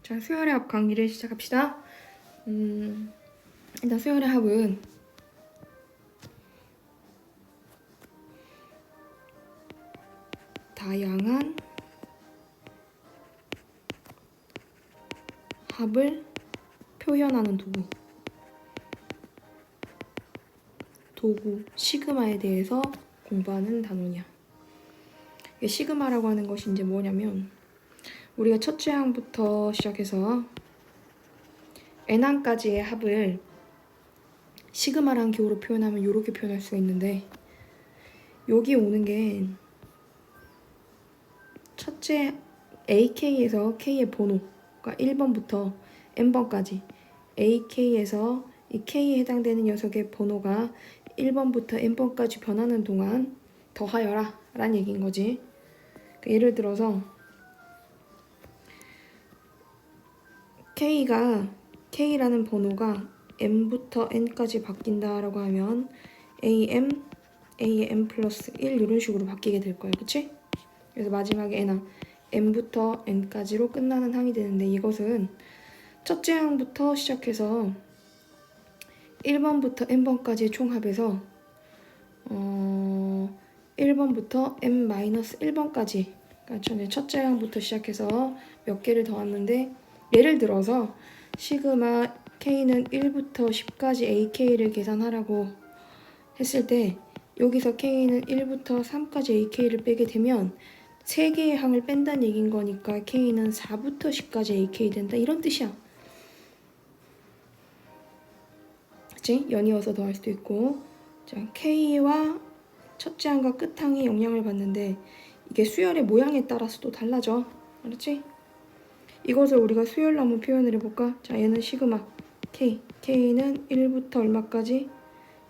자, 수열의 합 강의를 시작합시다. 일단 수열의 합은 다양한 합을 표현하는 도구 시그마에 대해서 공부하는 단원이야. 시그마라고 하는 것이 이제 뭐냐면 우리가 첫째 항부터 시작해서 n항까지의 합을 시그마라는 기호로 표현하면 이렇게 표현할 수가 있는데, 여기 오는 게 첫째 AK에서 K의 번호가 1번부터 N번까지, AK에서 이 K에 해당되는 녀석의 번호가 1번부터 N번까지 변하는 동안 더하여라 라는 얘기인 거지. 예를 들어서 K라는 번호가 M부터 N까지 바뀐다라고 하면 AM, A의 M 플러스 1 이런 식으로 바뀌게 될 거예요. 그치? 그래서 마지막에 N항, M부터 N까지로 끝나는 항이 되는데, 이것은 첫째 항부터 시작해서 1번부터 N번까지의 총합에서 1번부터 N-1번까지, 그러니까 첫째 항부터 시작해서 몇 개를 더했는데, 예를 들어서 시그마 K는 1부터 10까지 AK를 계산하라고 했을 때, 여기서 K는 1부터 3까지 AK를 빼게 되면 3개의 항을 뺀다는 얘기인 거니까 K는 4부터 10까지 AK 된다, 이런 뜻이야. 그치? 연이어서 더할 수도 있고. 자, K와 첫째 항과 끝항이 영향을 받는데 이게 수열의 모양에 따라서 또 달라져. 알았지? 이것을 우리가 수열로 한번 표현을 해볼까? 자, 얘는 시그마 K는 1부터 얼마까지?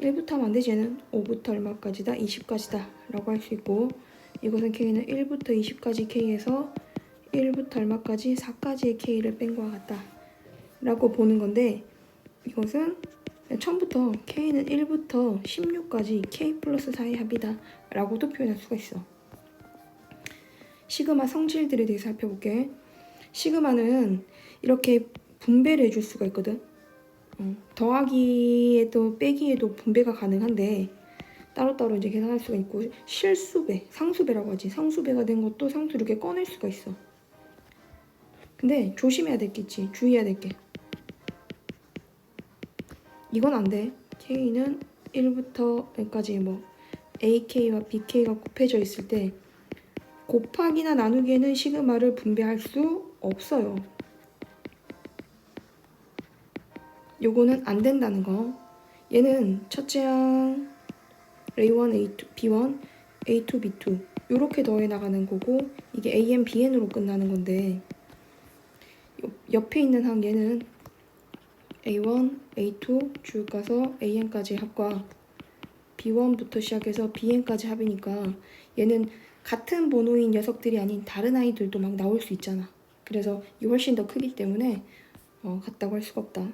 1부터 하면 안 되지. 얘는 5부터 얼마까지다? 20까지다 라고 할 수 있고, 이것은 K는 1부터 20까지 K에서 1부터 얼마까지? 4까지의 K를 뺀 것과 같다 라고 보는 건데, 이것은 처음부터 K는 1부터 16까지 K 플러스 4의 합이다 라고도 표현할 수가 있어. 시그마 성질들에 대해서 살펴볼게. 시그마는 이렇게 분배를 해줄 수가 있거든. 더하기에도 빼기에도 분배가 가능한데 따로따로 이제 계산할 수가 있고, 실수배, 상수배라고 하지. 상수배가 된 것도 상수 이렇게 꺼낼 수가 있어. 근데 조심해야 될 게 있지. 주의해야 될 게. 이건 안 돼. K는 1부터 N까지 AK와 BK가 곱해져 있을 때 곱하기나 나누기에는 시그마를 분배할 수 없어요. 요거는 안 된다는 거. 얘는 첫째 항 A1, A2, B1, A2, B2 요렇게 더해 나가는 거고, 이게 AM, BN으로 끝나는 건데, 옆에 있는 항 얘는 A1, A2 쭉 가서 AN까지 합과 B1부터 시작해서 BN까지 합이니까 얘는 같은 번호인 녀석들이 아닌 다른 아이들도 막 나올 수 있잖아. 그래서 이 훨씬 더 크기 때문에 같다고 할 수가 없다.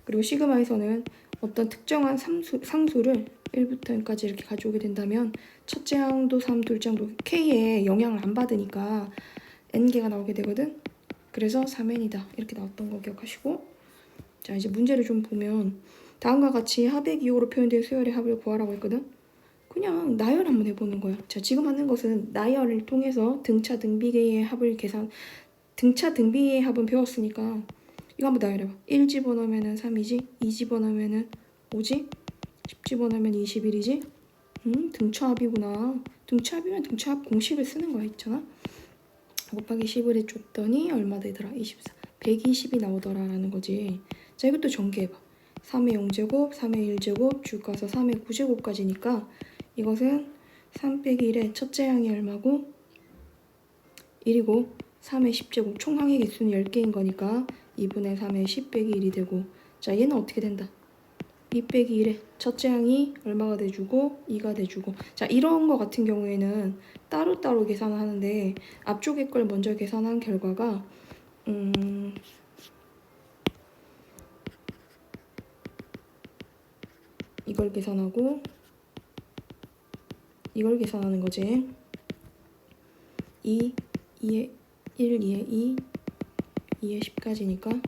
그리고 시그마에서는 어떤 특정한 상수를 1부터 n까지 이렇게 가져오게 된다면 첫째 항도 3, 둘째 항도 K에 영향을 안 받으니까 n개가 나오게 되거든. 그래서 3n이다 이렇게 나왔던 거 기억하시고, 자, 이제 문제를 좀 보면 다음과 같이 합의 기호로 표현된 수열의 합을 구하라고 했거든. 그냥 나열 한번 해보는 거야. 자, 지금 하는 것은 나열을 통해서 등차 등비의 합을 등차 등비의 합은 배웠으니까 이거 한번 나열해봐. 1 집어넣으면 3이지, 2 집어넣으면 5지, 10 집어넣으면 21이지. 등차합이구나. 등차합이면 등차합 공식을 쓰는 거야, 있잖아. 곱하기 10을 해줬더니 얼마 되더라? 24. 120이 나오더라 라는 거지. 자, 이것도 전개해봐. 3의 0제곱, 3의 1제곱, 쭉 가서 3의 9제곱까지니까 이것은 3 빼기 1의 첫째 항이 얼마고? 1이고, 3의 10제곱, 총 항의 개수는 10개인 거니까 2분의 3의 10 빼기 1이 되고, 자, 얘는 어떻게 된다? 2 빼기 1의 첫째 항이 얼마가 돼주고 2가 돼주고. 자, 이런 거 같은 경우에는 따로따로 계산을 하는데 앞쪽에 걸 먼저 계산한 결과가 이걸 계산하고 이걸 계산하는 거지. 2, 2에 1, 2에 2, 2의 10까지니까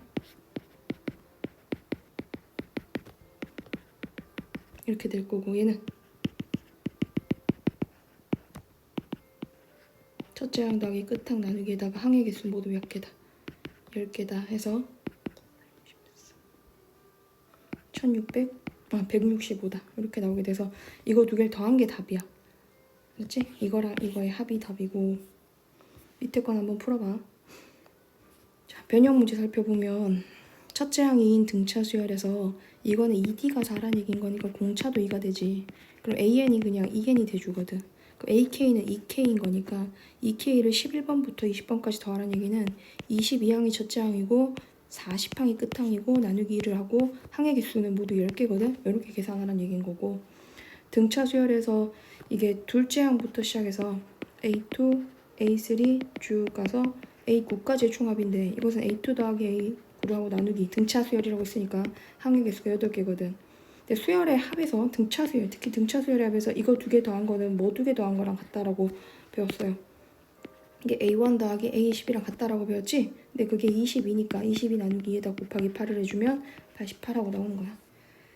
이렇게 될 거고, 얘는 첫째 항 더하기 끝항 나누기에다가 항의 개수 모두 몇 개다? 10개다 해서 165다 이렇게 나오게 돼서 이거 두 개를 더한 게 답이야. 그렇지? 이거랑 이거의 합이 답이고, 밑에 건 한번 풀어봐. 자, 변형 문제 살펴보면 첫째 항 2인 등차 수열에서 이거는 2D가 4란 얘기인 거니까 공차도 2가 되지. 그럼 AN이 그냥 2N이 돼주거든. 그럼 AK는 2K인 거니까 2K를 11번부터 20번까지 더하라는 얘기는 22항이 첫째 항이고 40항이 끝항이고 나누기 1을 하고 항의 개수는 모두 10개거든. 이렇게 계산하라는 얘기인 거고, 등차 수열에서 이게 둘째 항부터 시작해서 A2, A3 쭉 가서 A9까지의 총합인데 이것은 A2 더하기 A9하고 나누기 등차 수열이라고 했으니까 항의 개수가 8개거든. 근데 수열의 합에서 등차 수열, 특히 등차 수열의 합에서 이거 두 개 더한 거는 뭐 두 개 더한 거랑 같다라고 배웠어요. 이게 A1 더하기 A20이랑 같다라고 배웠지? 근데 그게 22니까 22 나누기 2에다 곱하기 8을 해주면 88하고 나오는 거야.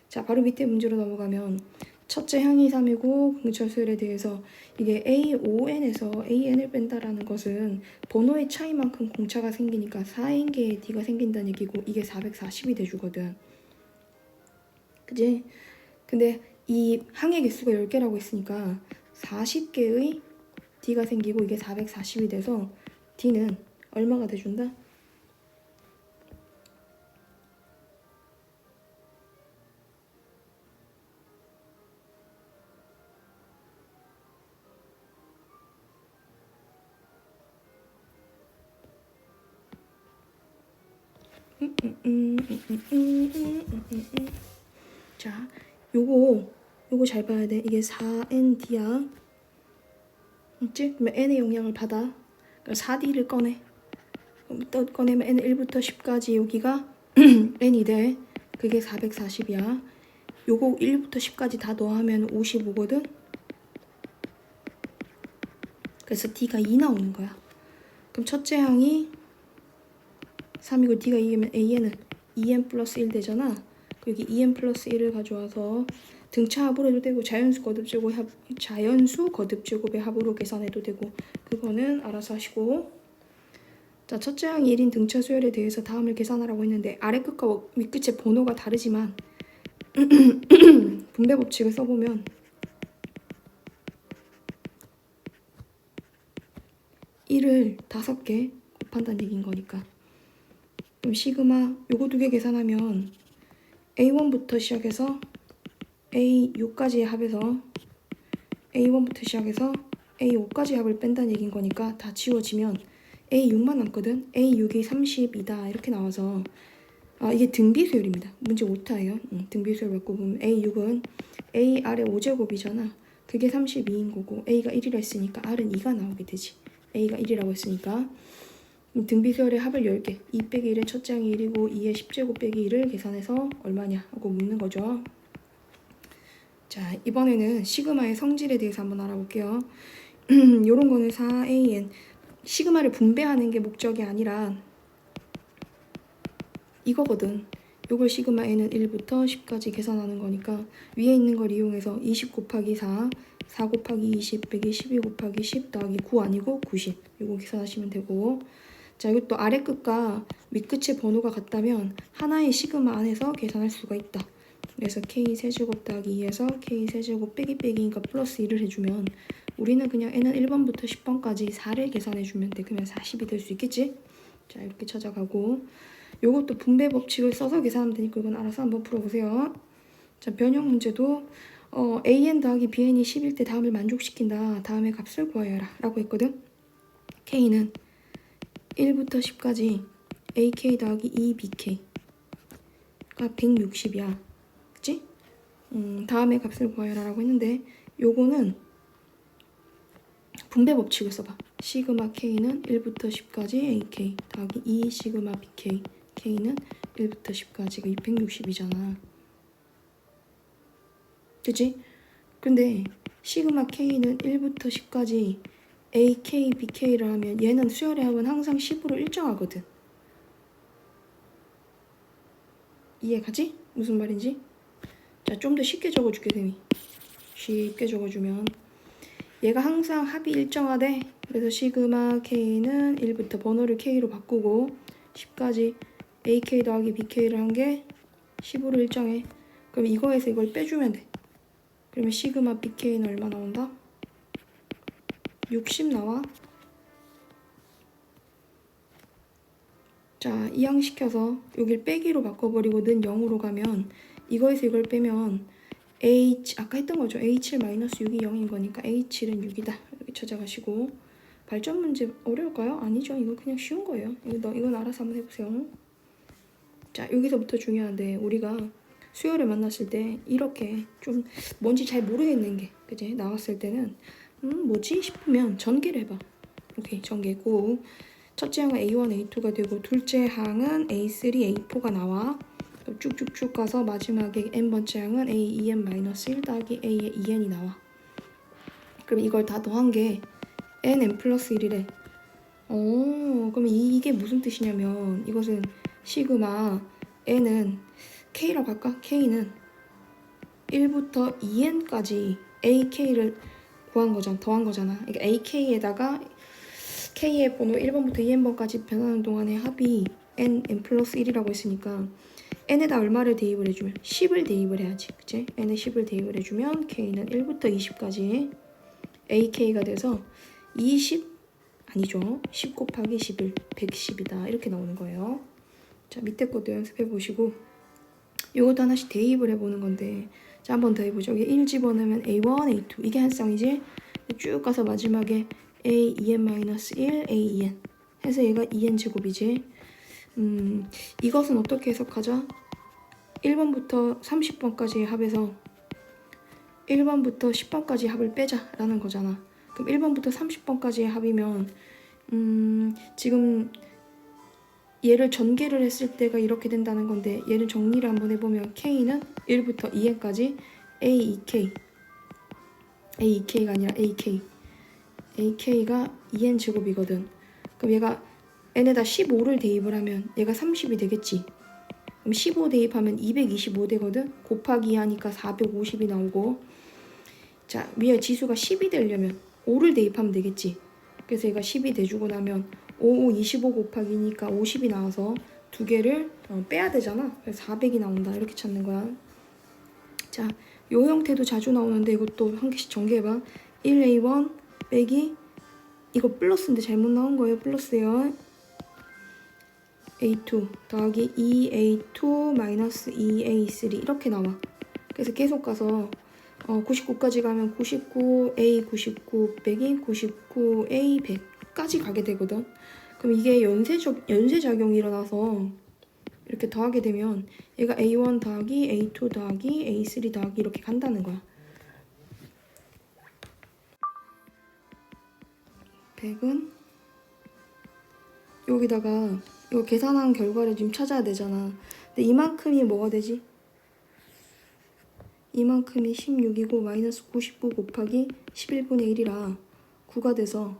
자, 바로 밑에 문제로 넘어가면 첫째 항이 3이고 등차 수열에 대해서 이게 A5n에서 AN을 뺀다라는 것은 번호의 차이만큼 공차가 생기니까 4n 개의 D가 생긴다는 얘기고, 이게 440이 돼주거든. 그지? 근데 이 항의 개수가 10개라고 했으니까 40개의 D가 생기고 이게 440이 돼서 D는 얼마가 돼준다? 자, 요거 잘 봐야 돼. 이게 4nd야. 맞지? 그러면 n의 영향을 받아. 그러니까 4d를 꺼내. 또 꺼내면 n 1부터 10까지 여기가 n이 돼. 그게 440이야. 요거 1부터 10까지 다 더하면 55거든. 그래서 d가 2 나오는 거야. 그럼 첫째 항이 3이고 d가 2이면 a는 2n 플러스 1 되잖아. 여기 2n 플러스 1을 가져와서 등차 합으로 해도 되고 자연수 거듭제곱의 합으로 계산해도 되고, 그거는 알아서 하시고. 자, 첫째 항이 1인 등차 수열에 대해서 다음을 계산하라고 했는데 아래 끝과 윗 끝의 번호가 다르지만 분배 법칙을 써보면 1을 5개 곱한다는 얘기인 거니까, 그럼 시그마 요거 두 개 계산하면 A1부터 시작해서 A6까지의 합에서 A1부터 시작해서 A5까지 합을 뺀다는 얘기인 거니까 다 지워지면 A6만 남거든. A6이 32다 이렇게 나와서 이게 등비수열입니다. 문제 오타예요. 등비수열 갖고 보면 A6은 A 아래 5제곱이잖아. 그게 32인 거고 A가 1이라 했으니까 R은 2가 나오게 되지. A가 1이라고 했으니까 등비수열의 합을 10개, 2 빼기 1은 첫째 항이 1이고 2의 10제곱 빼기 1을 계산해서 얼마냐 하고 묻는 거죠. 자, 이번에는 시그마의 성질에 대해서 한번 알아볼게요. 요런 거는 4an 시그마를 분배하는 게 목적이 아니라 이거거든. 요걸 시그마 n은 1부터 10까지 계산하는 거니까 위에 있는 걸 이용해서 20 곱하기 4, 4 곱하기 20 빼기 12 곱하기 10 더하기 9 아니고 90. 요거 계산하시면 되고, 자, 이것도 아래 끝과 윗 끝의 번호가 같다면 하나의 시그마 안에서 계산할 수가 있다. 그래서 k 세제곱 더하기 2에서 k 세제곱 빼기 빼기니까 플러스 1을 해주면 우리는 그냥 n은 1번부터 10번까지 4를 계산해주면 돼. 그러면 40이 될 수 있겠지? 자, 이렇게 찾아가고, 요것도 분배 법칙을 써서 계산하면 되니까 이건 알아서 한번 풀어보세요. 자, 변형 문제도 an 더하기 bn이 10일 때 다음을 만족시킨다. 다음의 값을 구하여라 라고 했거든. k는 1부터 10까지 ak 더하기 2bk가 160이야. 그치? 다음의 값을 구하여라 라고 했는데 요거는 분배 법칙을 써봐. 시그마 k는 1부터 10까지 ak 더하기 2 시그마 bk, k는 1부터 10까지가 260이잖아. 그치? 근데 시그마 k는 1부터 10까지 AK, BK를 하면 얘는 수열의 합은 항상 10으로 일정하거든. 이해가지? 무슨 말인지? 자, 좀 더 쉽게 적어줄게, 쌤이. 쉽게 적어주면 얘가 항상 합이 일정하대. 그래서 시그마 K는 1부터 번호를 K로 바꾸고 10까지 AK 더하기 BK를 한 게 10으로 일정해. 그럼 이거에서 이걸 빼주면 돼. 그러면 시그마 BK는 얼마 나온다? 60 나와. 자, 이항시켜서 여길 빼기로 바꿔버리고 는 0으로 가면 이거에서 이걸 빼면 H, 아까 했던 거죠. H7-6이 0인 거니까 H7은 6이다. 이렇게 찾아가시고 발전 문제 어려울까요? 아니죠. 이거 그냥 쉬운 거예요. 이건 알아서 한번 해보세요. 자, 여기서부터 중요한데 우리가 수열을 만났을 때 이렇게 좀 뭔지 잘 모르겠는 게 그지? 나왔을 때는 뭐지? 싶으면 전개를 해봐. 오케이, 전개고 첫째 항은 A1, A2가 되고 둘째 항은 A3, A4가 나와. 쭉쭉쭉 가서 마지막에 n번째 항은 A2n-1 더하기 A의 2n이 나와. 그럼 이걸 다 더한 게 nn 플러스 1이래. 그럼 이게 무슨 뜻이냐면 이것은 시그마 n은 k라고 할까? k는 1부터 2n까지 ak를 구한 거잖아. 더한 거잖아. 그러니까 ak에다가 k의 번호 1번부터 2n번까지 변하는 동안의 합이 nn 플러스 1이라고 했으니까 n에다 얼마를 대입을 해주면 10을 대입을 해야지. 그치? n에 10을 대입을 해주면 k는 1부터 20까지 ak가 돼서 20 아니죠. 10 곱하기 11 110이다. 이렇게 나오는 거예요. 자, 밑에 것도 연습해 보시고 이것도 하나씩 대입을 해보는 건데 자, 한 번 더 해보죠. 여기 1 집어넣으면 A1, A2 이게 한 쌍이지. 쭉 가서 마지막에 A2n-1, A2n 해서 얘가 2n 제곱이지. 이것은 어떻게 해석하자? 1번부터 30번까지의 합에서 1번부터 10번까지 합을 빼자라는 거잖아. 그럼 1번부터 30번까지의 합이면 지금 얘를 전개를 했을 때가 이렇게 된다는 건데 얘를 정리를 한번 해보면 K는 1부터 2n까지 A2K가 아니라 AK가 2n 제곱이거든. 그럼 얘가 n에다 15를 대입을 하면 얘가 30이 되겠지. 그럼 15 대입하면 225 되거든. 곱하기 하니까 450이 나오고 자, 위에 지수가 10이 되려면 5를 대입하면 되겠지. 그래서 얘가 10이 돼주고 나면 5, 25 곱하기니까 50이 나와서 두 개를 빼야 되잖아. 그래서 400이 나온다. 이렇게 찾는 거야. 자, 요 형태도 자주 나오는데 이것도 한 개씩 전개해봐. 1A1 빼기 이거 플러스인데 잘못 나온 거예요. 플러스예요. A2 더하기 2A2 마이너스 2A3 이렇게 나와. 그래서 계속 가서 99까지 가면 99A 99 빼기 99A 100까지 가게 되거든. 그럼 이게 연쇄작용이 일어나서 이렇게 더하게 되면 얘가 A1 더하기 A2 더하기 A3 더하기 이렇게 간다는 거야. 100은 여기다가 이거 계산한 결과를 지금 찾아야 되잖아. 근데 이만큼이 뭐가 되지? 이만큼이 16이고 마이너스 99 곱하기 11분의 1이라 9가 돼서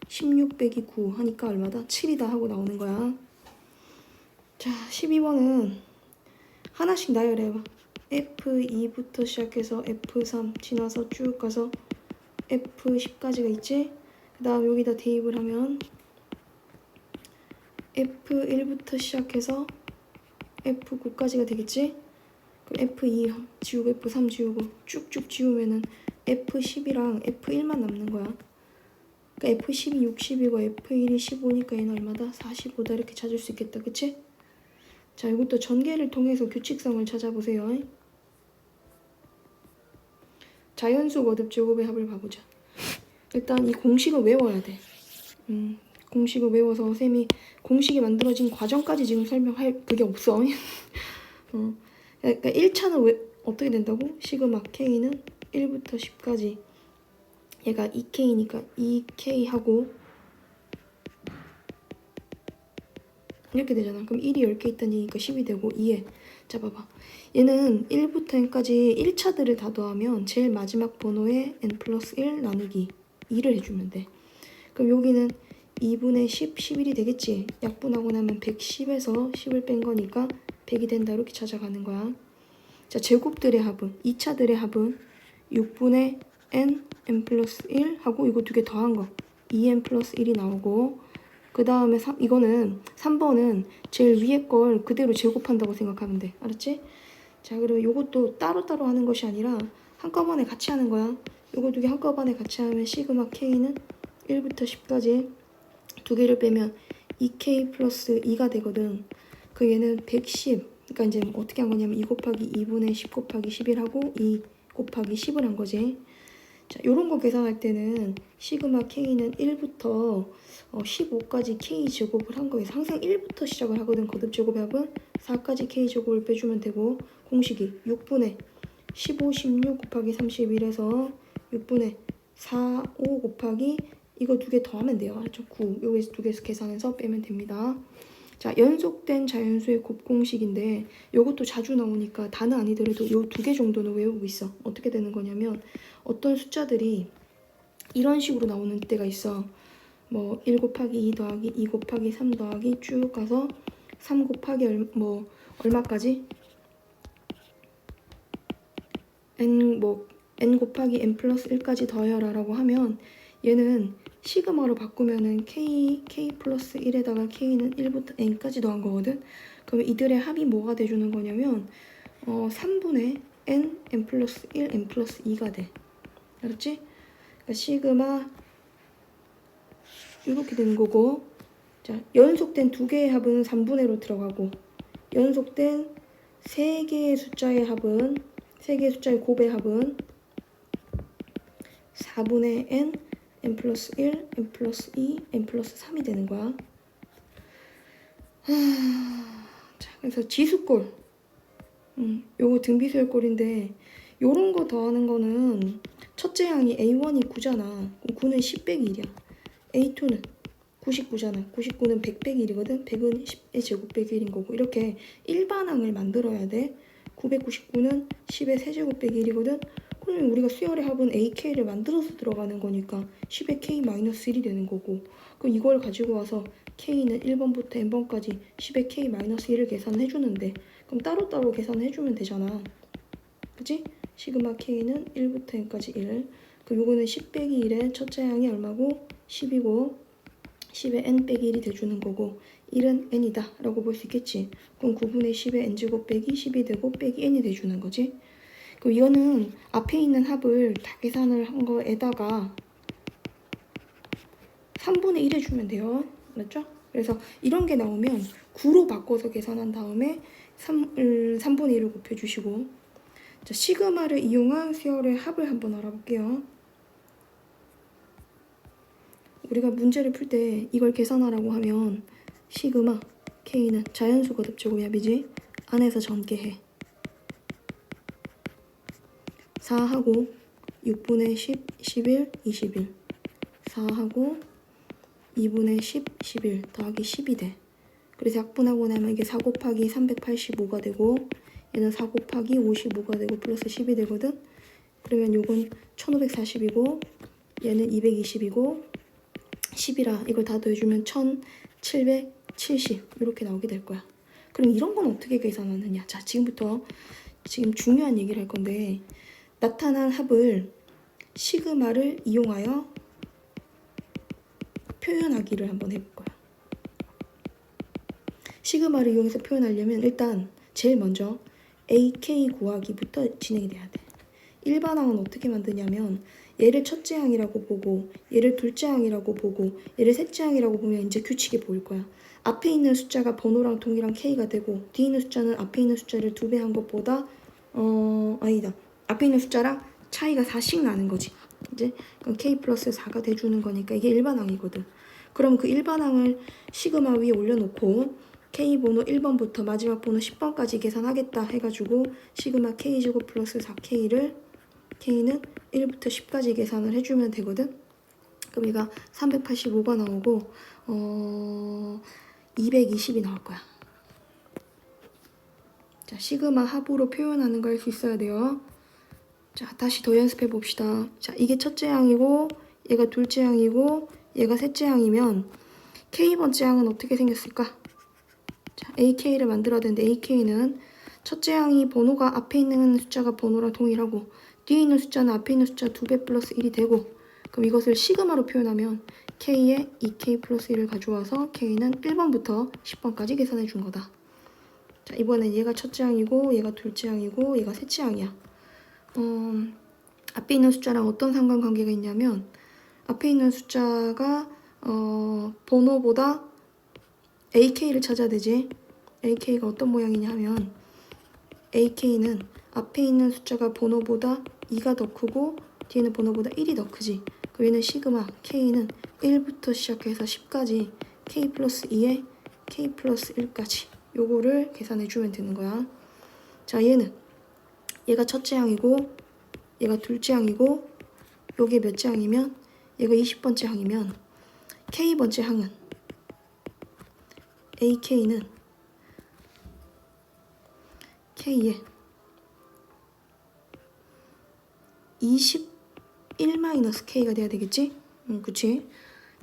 16 빼기 9 하니까 얼마다? 7이다 하고 나오는 거야. 자, 12번은 하나씩 나열해봐. F2부터 시작해서 F3 지나서 쭉 가서 F10까지가 있지? 그 다음 여기다 대입을 하면 F1부터 시작해서 F9까지가 되겠지? 그럼 F2 지우고 F3 지우고 쭉쭉 지우면은 F10이랑 F1만 남는 거야. 그러니까 F10이 60이고 F1이 15니까 얘는 얼마다? 45다 이렇게 찾을 수 있겠다. 그치? 자, 이것도 전개를 통해서 규칙성을 찾아보세요. 자연수 거듭 제곱의 합을 봐보자. 일단 이 공식을 외워야 돼. 공식을 외워서 쌤이 공식이 만들어진 과정까지 지금 설명할 그게 없어. 그러니까 1차는 어떻게 된다고? 시그마 K는 1부터 10까지 얘가 2K니까 2K하고 이렇게 되잖아. 그럼 1이 10개 있다는 얘기니까 10이 되고 2에 자 봐봐. 얘는 1부터 n까지 1차들을 다 더하면 제일 마지막 번호에 n 플러스 1 나누기 2를 해주면 돼. 그럼 여기는 2분의 10, 11이 되겠지. 약분하고 나면 110에서 10을 뺀 거니까 100이 된다. 이렇게 찾아가는 거야. 자, 제곱들의 합은 2차들의 합은 6분의 n 플러스 1 하고 이거 두 개 더한 거 2n 플러스 1이 나오고 그 다음에 이거는 3번은 제일 위에 걸 그대로 제곱한다고 생각하면 돼. 알았지? 자, 그리고 요것도 따로따로 하는 것이 아니라 한꺼번에 같이 하는 거야. 요거 두 개 한꺼번에 같이 하면 시그마 k는 1부터 10까지 두 개를 빼면 2k 플러스 2가 되거든. 그 얘는 110. 그러니까 이제 어떻게 한 거냐면 2 곱하기 2분의 10 곱하기 11하고 2 곱하기 10을 한 거지. 자, 요런 거 계산할 때는 시그마 k는 1부터 15까지 k 제곱을 한 거에서 항상 1부터 시작을 하거든. 거듭 제곱의 합은 4까지 k 제곱을 빼주면 되고 공식이 6분의 15, 16 곱하기 31에서 6분의 4, 5 곱하기 이거 두 개 더하면 돼요. 알죠? 9. 여기서 두 개에서 계산해서 빼면 됩니다. 자, 연속된 자연수의 곱공식인데 이것도 자주 나오니까 다는 아니더라도 이 두 개 정도는 외우고 있어. 어떻게 되는 거냐면 어떤 숫자들이 이런 식으로 나오는 때가 있어. 뭐 1 곱하기 2 더하기 2 곱하기 3 더하기 쭉 가서 3 곱하기 얼마까지? n 곱하기 n 플러스 1까지 더해라 라고 하면 얘는 시그마로 바꾸면은 k 플러스 1에다가 k는 1부터 n까지 더한 거거든. 그러면 이들의 합이 뭐가 돼주는 거냐면 3분의 n 플러스 1, n 플러스 2가 돼. 알았지? 그러니까 시그마 이렇게 되는 거고, 자, 연속된 두 개의 합은 3분의로 들어가고 연속된 세 개의 숫자의 합은 세 개의 숫자의 곱의 합은 4분의 n 플러스 1, n 플러스 2, n 플러스 3이 되는 거야. 자, 그래서 지수꼴. 요거 등비수열꼴인데 요런 거 더하는 거는 첫째 항이 A1이 9잖아. 그럼 9는 10 빼기 1이야. A2는 99잖아. 99는 100 빼기 1이거든. 100은 10의 제곱 빼기 1인 거고 이렇게 일반항을 만들어야 돼. 999는 10의 세제곱 빼기 1이거든. 그러면 우리가 수열의 합은 AK를 만들어서 들어가는 거니까 10의 K-1이 되는 거고 그럼 이걸 가지고 와서 K는 1번부터 N번까지 10의 K-1을 계산해 주는데 그럼 따로따로 계산해 주면 되잖아. 그치? 시그마 K는 1부터 N까지 1. 그럼 요거는 10 빼기 1의 첫째 항이 얼마고? 10이고 10의 N 빼기 1이 돼주는 거고 1은 N이다 라고 볼 수 있겠지. 그럼 9분의 10의 N제곱 빼기 10이 되고 빼기 N이 돼주는 거지. 그럼 이거는 앞에 있는 합을 다 계산을 한 거에다가 3분의 1 해주면 돼요. 맞죠? 그래서 이런 게 나오면 9로 바꿔서 계산한 다음에 3분의 1을 곱해주시고 자, 시그마를 이용한 수열의 합을 한번 알아볼게요. 우리가 문제를 풀 때 이걸 계산하라고 하면 시그마 K는 자연수 거듭 제곱합이지 안에서 전개해 4하고 6분의 10, 11, 21 4하고 2분의 10, 11 더하기 10이 돼. 그래서 약분하고 나면 이게 4 곱하기 385가 되고 얘는 4 곱하기 55가 되고 플러스 10이 되거든. 그러면 요건 1540이고 얘는 220이고 10이라 이걸 다 더해주면 1770 이렇게 나오게 될 거야. 그럼 이런 건 어떻게 계산하느냐. 자, 지금 중요한 얘기를 할 건데 나타난 합을 시그마를 이용하여 표현하기를 한번 해볼 거야. 시그마를 이용해서 표현하려면 일단 제일 먼저 AK 구하기부터 진행이 돼야 돼. 일반항은 어떻게 만드냐면 얘를 첫째 항이라고 보고 얘를 둘째 항이라고 보고 얘를 셋째 항이라고 보면 이제 규칙이 보일 거야. 앞에 있는 숫자가 번호랑 동일한 K가 되고 뒤에 있는 숫자는 앞에 있는 숫자를 2배 한 것보다 아니다. 앞에 있는 숫자랑 차이가 4씩 나는 거지. 이제 그럼 K 플러스 4가 돼주는 거니까 이게 일반항이거든. 그럼 그 일반항을 시그마 위에 올려놓고 K 번호 1번부터 마지막 번호 10번까지 계산하겠다 해가지고 시그마 K제곱 플러스 4K는 1부터 10까지 계산을 해주면 되거든. 그럼 얘가 385가 나오고 220이 나올 거야. 자, 시그마 합으로 표현하는 거 할 수 있어야 돼요. 자, 다시 더 연습해 봅시다. 자, 이게 첫째 항이고 얘가 둘째 항이고 얘가 셋째 항이면 K번째 항은 어떻게 생겼을까? 자, AK를 만들어야 되는데 AK는 첫째 항이 번호가 앞에 있는 숫자가 번호랑 동일하고 뒤에 있는 숫자는 앞에 있는 숫자 2배 플러스 1이 되고, 그럼 이것을 시그마로 표현하면 K에 2K 플러스 1을 가져와서 K는 1번부터 10번까지 계산해 준 거다. 자, 이번엔 얘가 첫째 항이고 얘가 둘째 항이고 얘가 셋째 항이야. 앞에 있는 숫자랑 어떤 상관관계가 있냐면 앞에 있는 숫자가 번호보다 AK를 찾아야 되지. AK가 어떤 모양이냐 하면 AK는 앞에 있는 숫자가 번호보다 2가 더 크고 뒤에는 번호보다 1이 더 크지. 그럼 얘는 시그마 K는 1부터 시작해서 10까지 K 플러스 2에 K 플러스 1까지 요거를 계산해 주면 되는 거야. 자, 얘가 첫째 항이고 얘가 둘째 항이고 요게 몇째 항이면 얘가 20번째 항이면 K번째 항은 AK는 K에 21-K가 돼야 되겠지? 그치?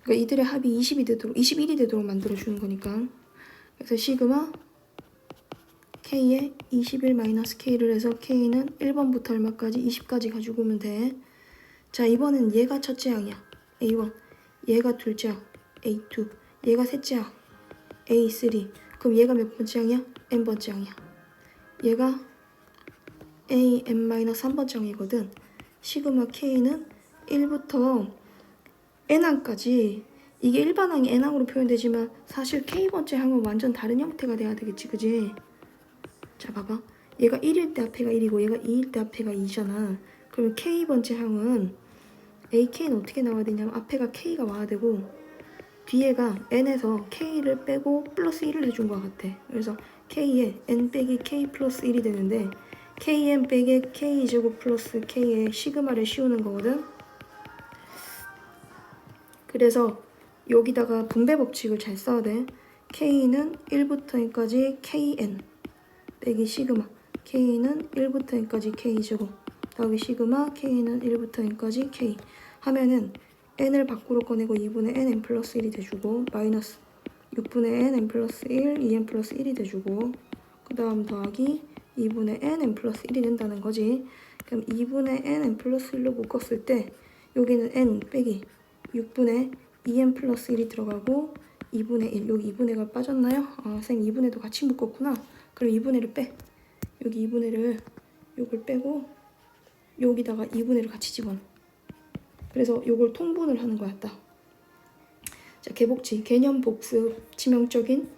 그러니까 이들의 합이 21이 되도록 만들어주는 거니까. 그래서 시그마 K에 21-K를 해서 K는 1번부터 얼마까지? 20까지 가지고 오면 돼. 자, 이번엔 얘가 첫째 항이야. A1. 얘가 둘째 항. A2. 얘가 셋째 항. A3. 그럼 얘가 몇 번째 항이야? N번째 항이야. 얘가 AN-3번째 항이거든. 시그마 K는 1부터 N항까지, 이게 일반항이 N항으로 표현되지만 사실 K번째 항은 완전 다른 형태가 돼야 되겠지, 그지? 자, 봐봐. 얘가 1일 때 앞에가 1이고 얘가 2일 때 앞에가 2잖아. 그러면 K번째 항은 AK는 어떻게 나와야 되냐면 앞에가 K가 와야 되고 뒤에가 N에서 K를 빼고 플러스 1을 해준 것 같아. 그래서 K에 N 빼기 K 플러스 1이 되는데 KN 빼기 K제곱 플러스 K에 시그마를 씌우는 거거든. 그래서 여기다가 분배 법칙을 잘 써야 돼. K는 1부터 N까지 KN 빼기 시그마, K는 1부터 N까지 K제곱 더하기 시그마, K는 1부터 N까지 K 하면은 N을 밖으로 꺼내고 2분의 N 플러스 1이 돼주고 마이너스 6분의 N 플러스 1, 2N 플러스 1이 돼주고 그 다음 더하기 2분의 N 플러스 1이 된다는 거지. 그럼 2분의 N 플러스 1로 묶었을 때 여기는 N 빼기 6분의 2N 플러스 1이 들어가고 2분의 1, 여기 2분의 1가 빠졌나요? 선생님 2분의 1도 같이 묶었구나. 그럼 2분의 1을 빼. 여기 2분의 1을 요걸 빼고 여기다가 2분의 1을 같이 집어넣어. 그래서 요걸 통분을 하는 거야. 딱. 자, 개복치, 개념 복습, 치명적인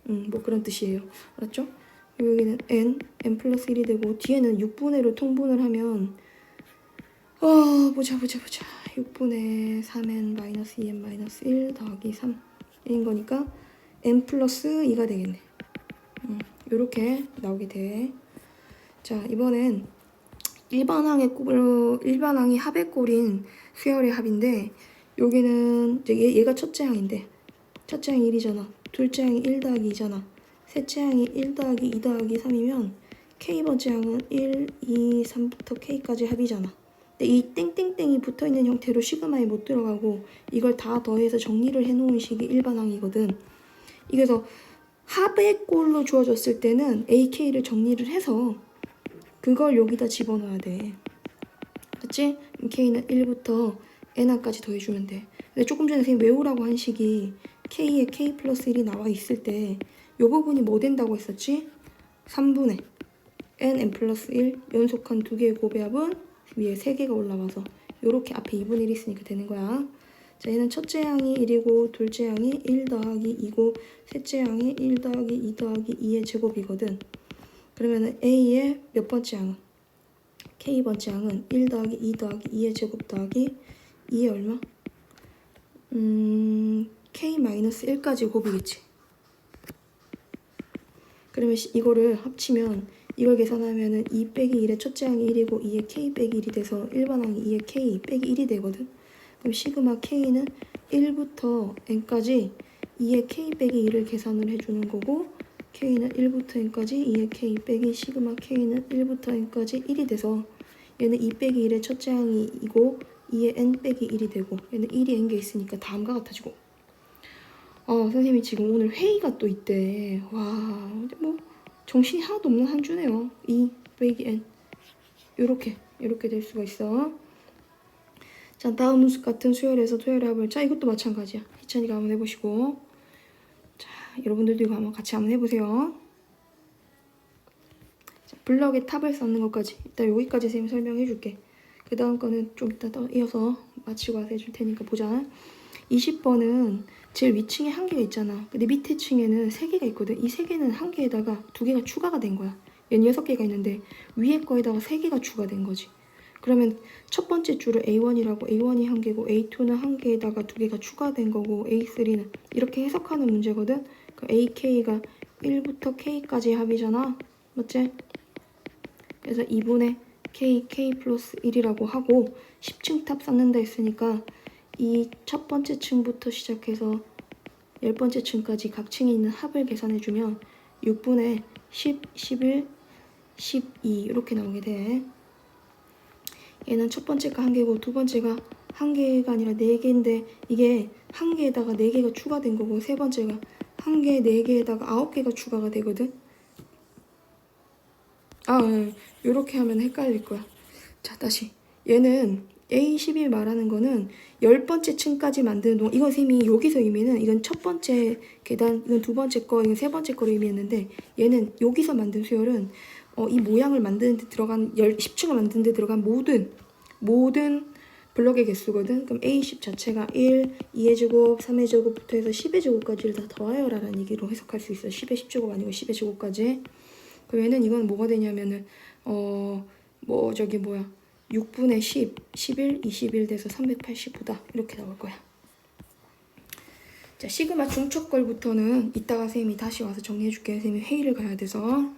뭐 그런 뜻이에요. 알았죠? 여기는 N 플러스 1이 되고 뒤에는 6분의 1로 통분을 하면 보자 6분의 3N 마이너스 2N 마이너스 1 더하기 3인 거니까 N 플러스 2가 되겠네. 요렇게 나오게 돼. 자, 이번엔 일반항이 합의 꼴인 수열의 합인데 여기는 얘가 첫째 항인데 첫째 항이 1이잖아. 둘째 항이 1 더하기 2잖아. 셋째 항이 1 더하기 2 더하기 3이면 K번째 항은 1, 2, 3부터 K까지 합이잖아. 근데 이 땡땡땡이 붙어있는 형태로 시그마에 못 들어가고 이걸 다 더해서 정리를 해놓은 식이 일반항이거든. 그래서 합의 꼴로 주어졌을 때는 AK를 정리를 해서 그걸 여기다 집어넣어야 돼. 그렇지? K는 1부터 N항까지 더해주면 돼. 근데 조금 전에 선생님 외우라고 한 식이 K에 K 플러스 1이 나와 있을 때 이 부분이 뭐 된다고 했었지? 3분의 N 플러스 1 연속한 두 개의 곱의 합은 위에 3개가 올라와서 요렇게 앞에 2분의 1이 있으니까 되는 거야. 자, 얘는 첫째 항이 1이고 둘째 항이 1 더하기 2고 셋째 항이 1 더하기 2 더하기 2의 제곱이거든. 그러면은 A의 몇 번째 항은? K번째 항은 1 더하기 2 더하기 2의 제곱 더하기 2의 얼마? K-1까지 곱이겠지. 그러면 이거를 합치면 이걸 계산하면은 2 빼기 1의 첫째 항이 1이고 2의 K 빼기 1이 돼서 일반항이 2의 K 빼기 1이 되거든. 그럼 시그마 K는 1부터 N까지 2의 K 빼기 1을 계산을 해주는 거고 K는 1부터 N까지 2의 K 빼기 시그마 K는 1부터 N까지 1이 돼서 얘는 2 빼기 1의 첫째 항이고 2의 N 빼기 1이 되고 얘는 1이 N개 있으니까 다음과 같아지고 선생님이 지금 오늘 회의가 또 있대. 와, 뭐 정신이 하나도 없는 한 주네요. E 빼기 N 이렇게 될 수가 있어. 자, 다음 같은 수열에서 토열의 합을. 자, 이것도 마찬가지야. 희찬이가 한번 해보시고. 자, 여러분들도 이거 한번 같이 한번 해보세요. 자, 블럭에 탑을 쌓는 것까지 일단 여기까지 선생님 설명해줄게. 그 다음 거는 좀 이따 더 이어서 마치고 와서 해줄 테니까 보자. 20번은 제일 위층에 한 개가 있잖아. 근데 밑에 층에는 3개가 있거든. 이 3개는 한 개에다가 2개가 추가가 된 거야. 얘는 6개가 있는데 위에 거에다가 3개가 추가된 거지. 그러면 첫 번째 줄을 A1이라고, A1이 한 개고 A2는 한 개에다가 2개가 추가된 거고 A3는 이렇게 해석하는 문제거든. 그 AK가 1부터 K까지 합이잖아. 맞지? 그래서 2분의 K 플러스 1이라고 하고 10층 탑 쌓는다 했으니까 이 첫 번째 층부터 시작해서 10번째 층까지 각 층에 있는 합을 계산해주면 6분의 10, 11, 12 이렇게 나오게 돼. 얘는 첫 번째가 한 개고 두 번째가 한 개가 아니라 4개인데 이게 한 개에다가 4개가 추가된 거고 세 번째가 한 개, 4개에다가 9개가 추가가 되거든. 이렇게 하면 헷갈릴 거야. 자, 다시. 얘는 A12 말하는 거는 10번째 층까지 만드는 동안, 이건 쌤이 여기서 의미는 이건 첫 번째 계단, 이건 두 번째 거, 이건 세 번째 거를 의미했는데 얘는 여기서 만든 수열은 이 모양을 만드는 데 들어간 10층을 만드는 데 들어간 모든 블럭의 개수거든. 그럼 A10 자체가 1, 2의 제곱, 3의 제곱부터 해서 10의 제곱까지를 다 더하여라라는 얘기로 해석할 수 있어. 10의 10제곱 아니고 10의 제곱까지. 그럼 얘는 이건 뭐가 되냐면은 6분의 10, 11, 21 돼서 385다. 이렇게 나올 거야. 자, 시그마 중첩걸부터는 이따가 선생님이 다시 와서 정리해줄게. 선생님이 회의를 가야 돼서.